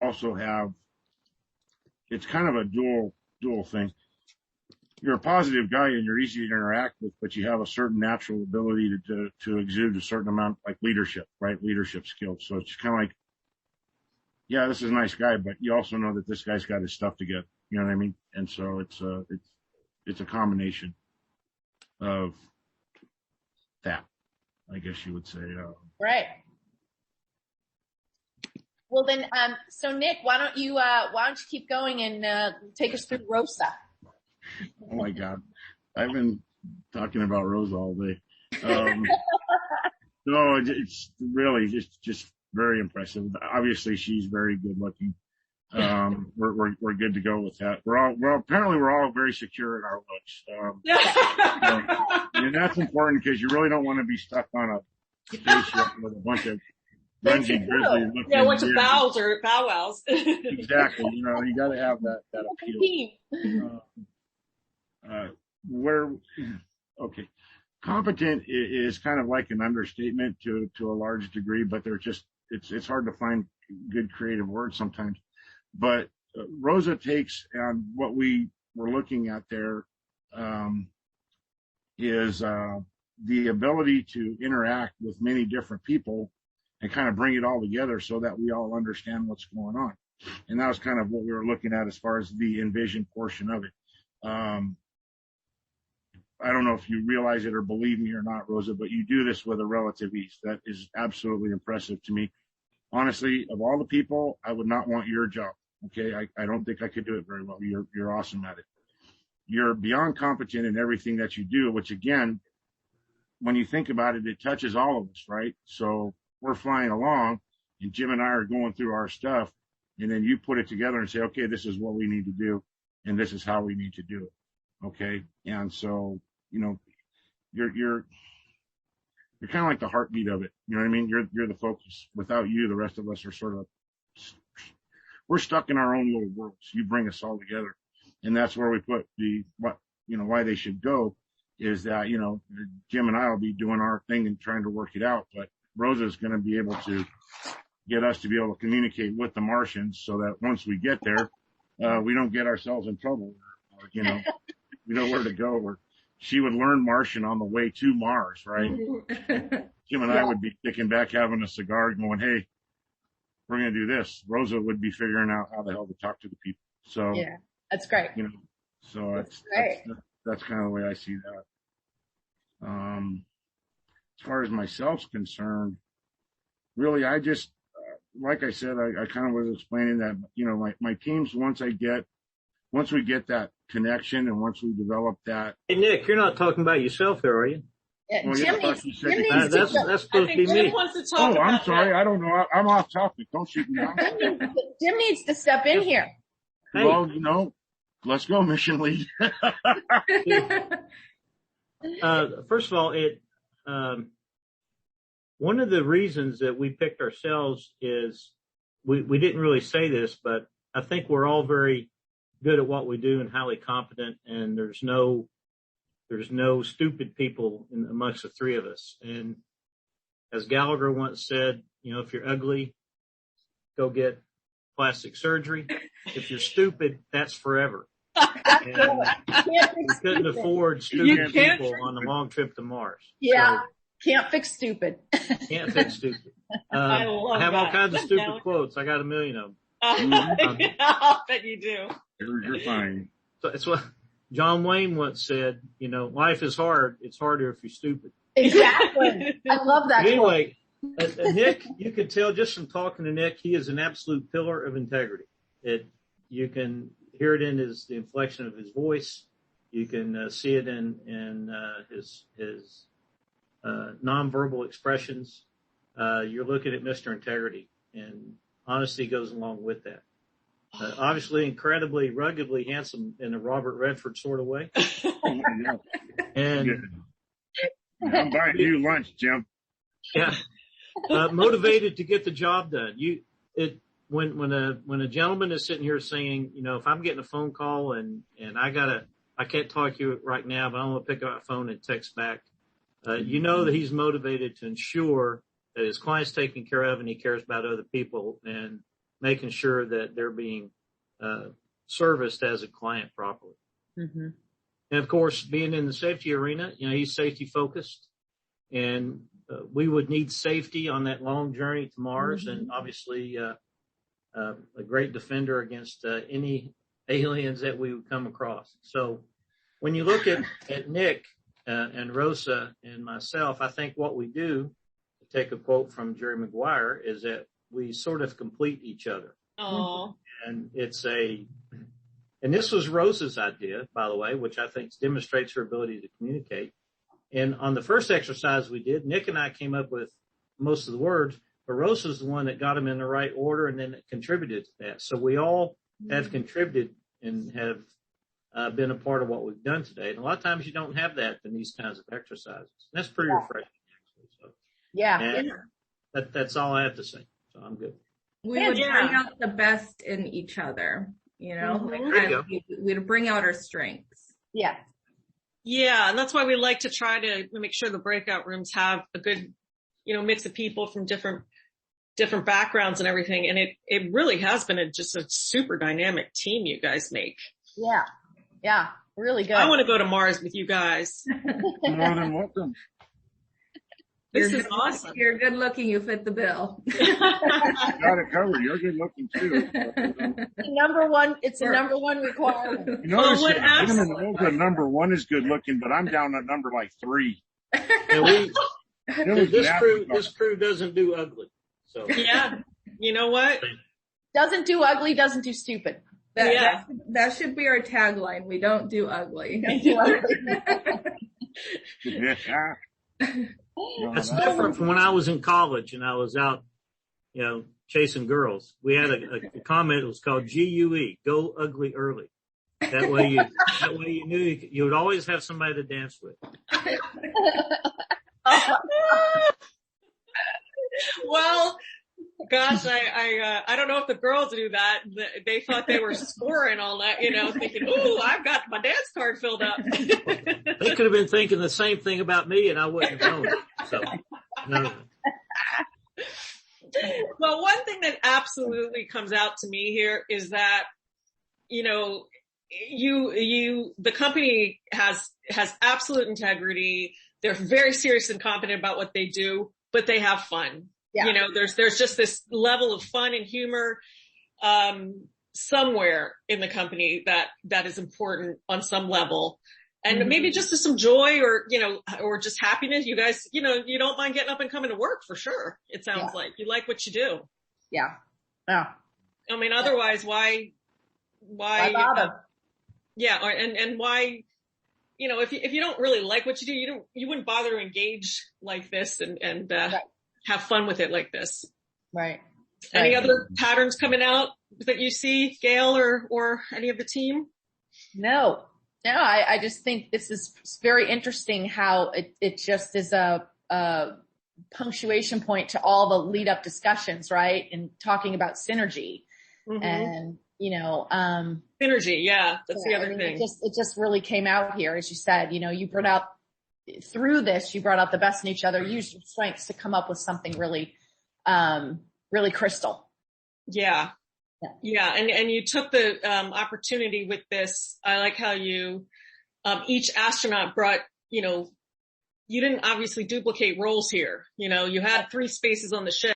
also have, it's kind of a dual thing. You're a positive guy and you're easy to interact with, but you have a certain natural ability to exude a certain amount, like leadership, right? Leadership skills. So it's kind of like, yeah, this is a nice guy, but you also know that this guy's got his stuff together. You know what I mean? And so it's a combination of that, I guess you would say. Right. Well then, so Nick, why don't you keep going and take us through Rosa? Oh my God, I've been talking about Rosa all day. No, it's really just very impressive. Obviously, she's very good looking. We're good to go with that. We're all very secure in our looks. And that's important because you really don't want to be stuck on a spaceship with a bunch of grungy, grizzly looking. Yeah, a bunch of bow wows. Exactly. You know, you got to have that appeal. Okay. Competent is kind of like an understatement to a large degree, but it's hard to find good creative words sometimes. But Rosa takes on what we were looking at there is the ability to interact with many different people and kind of bring it all together so that we all understand what's going on. And that was kind of what we were looking at as far as the envision portion of it. I don't know if you realize it or believe me or not, Rosa, but you do this with a relative ease. That is absolutely impressive to me. Honestly, of all the people, I would not want your job. Okay. I don't think I could do it very well. You're awesome at it. You're beyond competent in everything that you do, which again, when you think about it, it touches all of us, right? So we're flying along and Jim and I are going through our stuff, and then you put it together and say, okay, this is what we need to do. And this is how we need to do it. Okay. And so, you know, you're kind of like the heartbeat of it. You know what I mean? You're the focus. Without you, the rest of us are sort of, we're stuck in our own little worlds. You bring us all together. And that's where we put why they should go is that, you know, Jim and I will be doing our thing and trying to work it out. But Rosa is going to be able to get us to be able to communicate with the Martians so that once we get there, we don't get ourselves in trouble. Or, you know, we know where to go. Or she would learn Martian on the way to Mars, right? Jim and I would be kicking back, having a cigar, going, hey, we're going to do this. Rosa would be figuring out how the hell to talk to the people. So, yeah, that's great. You know, so that's kind of the way I see that. As far as myself's concerned, really, I just, like I said, I kind of was explaining that, you know, my teams, once we get that connection and once we develop that. Hey, Nick, you're not talking about yourself there, are you? Yeah, well, Jim yeah, needs that's supposed to be me. Oh, I'm sorry. I don't know. I'm off topic. Don't shoot me off. Jim needs to step in here. Hey. Well, you know, let's go, mission lead. First of all, one of the reasons that we picked ourselves is we didn't really say this, but I think we're all very good at what we do and highly competent, and there's no stupid people amongst the three of us. And as Gallagher once said, you know, if you're ugly, go get plastic surgery. If you're stupid, that's forever. And we couldn't afford stupid people on a long trip to Mars. Yeah. So, can't fix stupid. Can't fix stupid. I have all kinds of stupid quotes. I got a million of them. I bet you do. You're fine. So it's what John Wayne once said, you know, life is hard. It's harder if you're stupid. Exactly. I love that. But anyway, Nick, you can tell just from talking to Nick, he is an absolute pillar of integrity. You can hear it in the inflection of his voice. You can see it in his nonverbal expressions. You're looking at Mr. Integrity, and honesty goes along with that. Obviously, incredibly, ruggedly handsome in a Robert Redford sort of way. And I'm buying you lunch, Jim. Yeah, motivated to get the job done. When a gentleman is sitting here saying, you know, if I'm getting a phone call and I can't talk to you right now, but I'm going to pick up my phone and text back. You know that he's motivated to ensure that his client's taken care of and he cares about other people. And making sure that they're being serviced as a client properly. Mm-hmm. And of course, being in the safety arena, he's safety focused, and we would need safety on that long journey to Mars, Mm-hmm. and obviously a great defender against any aliens that we would come across. So when you look at Nick and Rosa and myself, I think what we do, to take a quote from Jerry Maguire, is that we sort of complete each other. Oh, And and this was Rosa's idea, by the way, which I think demonstrates her ability to communicate. And on the first exercise we did, Nick and I came up with most of the words, but Rosa's the one that got them in the right order and then it contributed to that. So we all have contributed and have been a part of what we've done today. And a lot of times you don't have that in these kinds of exercises. And that's pretty refreshing, actually. So, Yeah. and that's all I have to say. So I'm good. We would bring out the best in each other, Mhm. we'd bring out our strengths. Yeah. yeah. And that's why we like to try to make sure the breakout rooms have a good, mix of people from different backgrounds and everything. And it really has been just a super dynamic team you guys make. Yeah. Yeah. Really good. I want to go to Mars with you guys. More than welcome. This You're is good- awesome. You're good looking. You fit the bill. Got it covered. You're good looking too. It's a number one requirement. You notice what that Jim and Olga number 1 is good looking, but I'm down at number like 3. And It was this crew doesn't do ugly. So Yeah. You know what? Doesn't do ugly, doesn't do stupid. That should be our tagline. We don't do ugly. Don't do ugly. Yeah. No, that's different from when I was in college and I was out, chasing girls. We had a comment. It was called GUE, go ugly early. That way you knew you would always have somebody to dance with. Well, gosh, I don't know if the girls do that. They thought they were scoring all that, thinking, ooh, I've got my dance card filled up. They could have been thinking the same thing about me and I wouldn't have known it. So, no. Well, one thing that absolutely comes out to me here is that, the company has absolute integrity. They're very serious and confident about what they do, but they have fun. Yeah. There's just this level of fun and humor, somewhere in the company that is important on some level. And maybe just some joy or just happiness. You guys, you don't mind getting up and coming to work for sure. It sounds like you like what you do. Yeah. Yeah. I mean, otherwise, why bother? And why, if you don't really like what you do, you wouldn't bother to engage like this and have fun with it like this. Right. Any other patterns coming out that you see, Gail or any of the team? No, I just think this is very interesting how it just is a punctuation point to all the lead up discussions, right? And talking about synergy and, synergy. Yeah. That's the other thing. It just really came out here. As you said, you brought out through this, you brought out the best in each other, used your strengths to come up with something really, really crystal. Yeah. Yeah. And you took the, opportunity with this. I like how you, each astronaut brought, you didn't obviously duplicate roles here. You had 3 spaces on the ship.